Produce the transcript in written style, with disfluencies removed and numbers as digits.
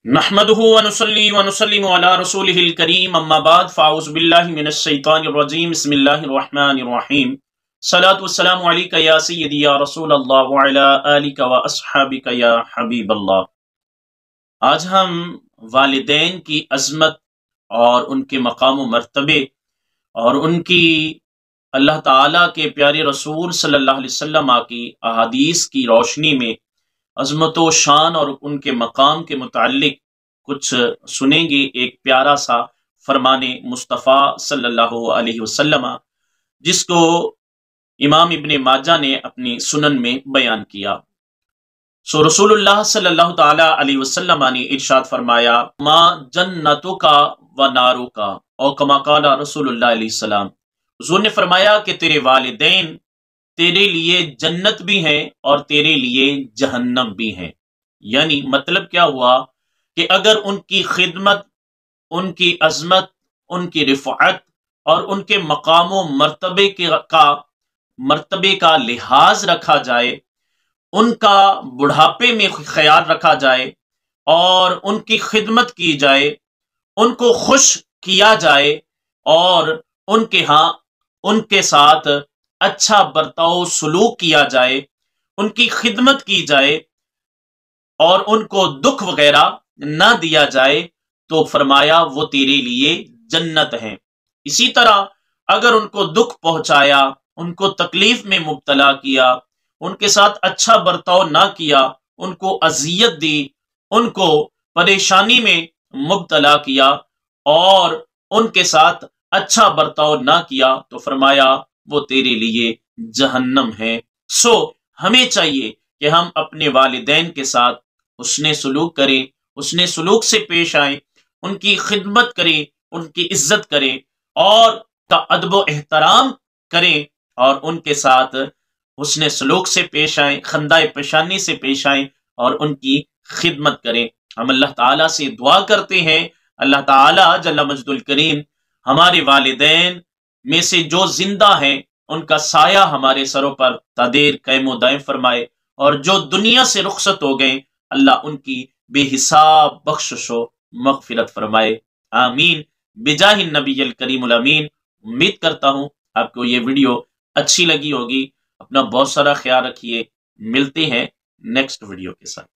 نحمده ونصلي ونسلم على رسوله الكريم اما بعد فاعوذ بالله من الشیطان الرجیم بسم اللہ الرحمن الرحیم صلاۃ والسلام علیک یا سیدی یا رسول اللہ وعلی آلک واصحابک یا حبیب اللہ۔ آج ہم والدین کی عظمت اور ان کے مقام و مرتبے اور ان کی اللہ تعالیٰ کے پیارے رسول صلی اللہ علیہ وسلم کی احادیث کی روشنی میں عظمت و شان اور ان کے مقام کے متعلق کچھ سنیں گے۔ ایک پیارا سا فرمان مصطفیٰ صلی اللہ علیہ وسلم جس کو امام ابن ماجہ نے اپنی سنن میں بیان کیا۔ رسول اللہ صلی اللہ تعالی علیہ وسلم نے ارشاد فرمایا، ما جنتو کا و نارو کا، اور کما قال رسول اللہ علیہ السلام، حضور نے فرمایا کہ تیرے والدین تیرے لیے جنت بھی ہیں اور تیرے لیے جہنم بھی ہیں۔ یعنی مطلب کیا ہوا کہ اگر ان کی خدمت، ان کی عظمت، ان کی رفعت اور ان کے مقام و مرتبے کا لحاظ رکھا جائے، ان کا بڑھاپے میں خیال رکھا جائے اور ان کی خدمت کی جائے، ان کو خوش کیا جائے اور ان کے ہاں ان کے ساتھ اچھا برتاؤ سلوک کیا جائے، ان کی خدمت کی جائے اور ان کو دکھ وغیرہ نہ دیا جائے، تو فرمایا وہ تیرے لیے جنت ہے۔ اسی طرح اگر ان کو دکھ پہنچایا، ان کو تکلیف میں مبتلا کیا، ان کے ساتھ اچھا برتاؤ نہ کیا، ان کو اذیت دی، ان کو پریشانی میں مبتلا کیا اور ان کے ساتھ اچھا برتاؤ نہ کیا، تو فرمایا وہ تیرے لیے جہنم ہے۔ ہمیں چاہیے کہ ہم اپنے والدین کے ساتھ حسن سلوک کریں، حسن سلوک سے پیش آئیں، ان کی خدمت کریں، ان کی عزت کریں اور کا ادب و احترام کریں اور ان کے ساتھ حسن سلوک سے پیش آئیں، خندۂ پیشانی سے پیش آئیں اور ان کی خدمت کریں۔ ہم اللہ تعالیٰ سے دعا کرتے ہیں، اللہ تعالیٰ جل مجد الکریم ہمارے والدین میں سے جو زندہ ہیں ان کا سایہ ہمارے سروں پر تا دیر قائم و دائم فرمائے، اور جو دنیا سے رخصت ہو گئے اللہ ان کی بے حساب بخشش و مغفرت فرمائے، آمین بجاہ النبی الکریم الامین۔ امید کرتا ہوں آپ کو یہ ویڈیو اچھی لگی ہوگی۔ اپنا بہت سارا خیال رکھیے، ملتے ہیں نیکسٹ ویڈیو کے ساتھ۔